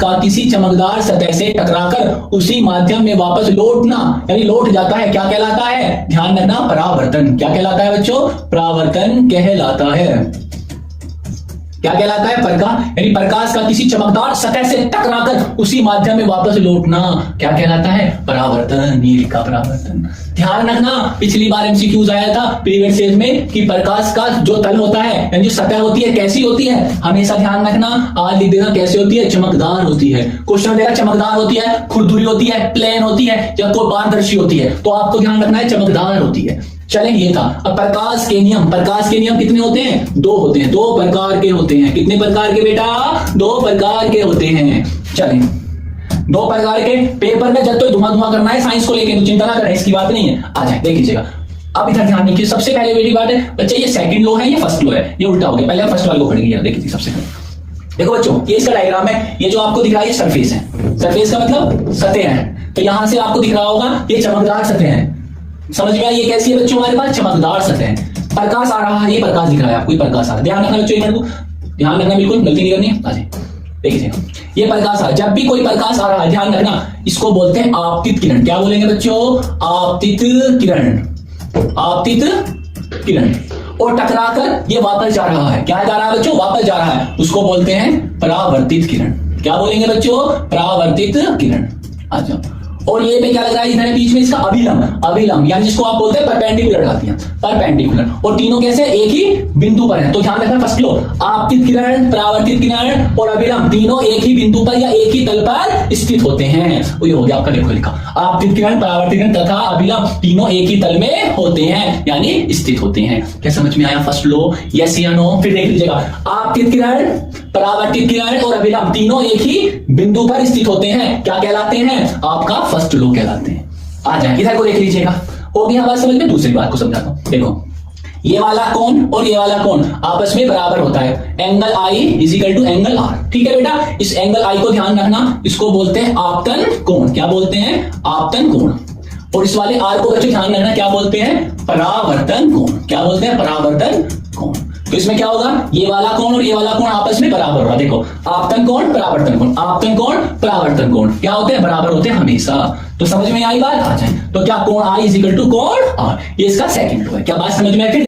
का किसी चमकदार सतह से टकराकर उसी माध्यम में वापस लौटना यानी लौट जाता है, क्या कहलाता है? ध्यान रखना, परावर्तन। क्या कहलाता है बच्चों? परावर्तन कहलाता है। क्या कहलाता है? प्रकाश, यानी प्रकाश का किसी चमकदार सतह से टकराकर उसी माध्यम में वापस लौटना क्या कहलाता है? परावर्तन। ये लिखा परावर्तन। ध्यान रखना, पिछली बार एमसीक्यूज आया था प्रीवियस स्टेज में कि प्रकाश का जो तल होता है यानी जो सतह होती है कैसी होती है, हमेशा ध्यान रखना। आज लिख देना कैसी होती है? चमकदार होती है। क्वेश्चन देगा चमकदार होती है, खुरदुरी होती है, प्लेन होती है या कोई पारदर्शी होती है, तो आपको ध्यान रखना है चमकदार होती है। चलें, ये था। अब प्रकाश के नियम। प्रकाश के नियम कितने होते हैं? दो होते हैं, दो प्रकार के होते हैं। कितने प्रकार के बेटा? दो प्रकार के होते हैं। चलें, दो प्रकार के। पेपर में जब तो धुआं करना है साइंस को लेकर, तो चिंता ना करें, इसकी बात नहीं है। आ जाए, देख लीजिएगा। अब इधर ध्यान रखिए, सबसे पहले बेटी बात है बच्चे, ये सेकंड लो है या फर्स्ट लो है? ये उल्टा हो गया, पहले फर्स्ट वाले को पढ़ेंगे। देखिए सबसे पहले देखो बच्चों, ये इसका डायग्राम है। ये जो आपको दिख रहा है ये सरफेस है। सरफेस का मतलब सतह है। तो यहां से आपको दिख रहा होगा ये चमकदार सतह है। समझ में? ये कैसी है बच्चों? हमारे पास चमकदार सतह है। प्रकाश आ रहा है, ये प्रकाश दिख रहा है आपको, ये प्रकाश आ रहा है। ध्यान रखना बच्चों, ध्यान रखना, बिल्कुल गलती नहीं करनी है। देखिए ये प्रकाश आ रहा है। जब भी कोई प्रकाश आ रहा है ध्यान रखना, इसको बोलते हैं आपतित किरण। क्या बोलेंगे बच्चों? आपतित किरण। आपतित किरण। और टकराकर ये वापस जा रहा है। क्या जा रहा है बच्चों? वापस जा रहा है, उसको बोलते हैं परावर्तित किरण। क्या बोलेंगे बच्चों? परावर्तित किरण। आ जाओ। और ये पे क्या लग रहा है? इधर है बीच में इसका अभिलंब। अभिलंब यानी जिसको आप बोलते हैं परपेंडिकुलर आती है, परपेंडिकुलर। और तीनों कैसे? एक ही बिंदु पर है। तो ध्यान रखना, फर्स्ट लो, आपतित किरण, परावर्तित किरण और अभिलंब तीनों एक ही बिंदु पर या एक ही तल पर स्थित होते हैं। ये हो गया आपका, देखो लिखा, आपतित किरण, परावर्तित किरण तथा अभिलंब तीनों एक ही तल में होते हैं यानी स्थित होते हैं। क्या समझ में आया? फर्स्ट लो, यस या नो? फिर देख लीजिएगा, आपतित किरण, परावर्तित किरण और अभिलंब तीनों एक ही बिंदु पर स्थित होते हैं, क्या कहलाते हैं? आपका फर्स्ट लो कहलाते हैं। आ जाए, इधर को देख लीजिएगा। हो गया बात समझ में? दूसरी बात को समझाता हूं। देखो, ये वाला कोण और ये वाला कोण आपस में बराबर होता है। Angle I is equal to angle R. ठीक है बेटा, इस एंगल आई को ध्यान रखना, इसको बोलते हैं आपतन कोण। क्या बोलते हैं? आपतन कोण। और इस वाले आर को बच्चे ध्यान रखना, क्या बोलते हैं? परावर्तन कोण। क्या बोलते हैं? परावर्तन कोण। तो इसमें क्या होगा? ये वाला कोण और ये वाला कोण आपस में बराबर होगा। देखो, आपतन कोण, परावर्तन कोण, आपतन कोण, परावर्तन कोण क्या होते हैं? बराबर होते हैं हमेशा। तो समझ में आई बात? आ जाए, तो क्या कोण आई इज इक्वल टू कोण आर, ये इसका सेकंड लो है। क्या बात समझ में आई?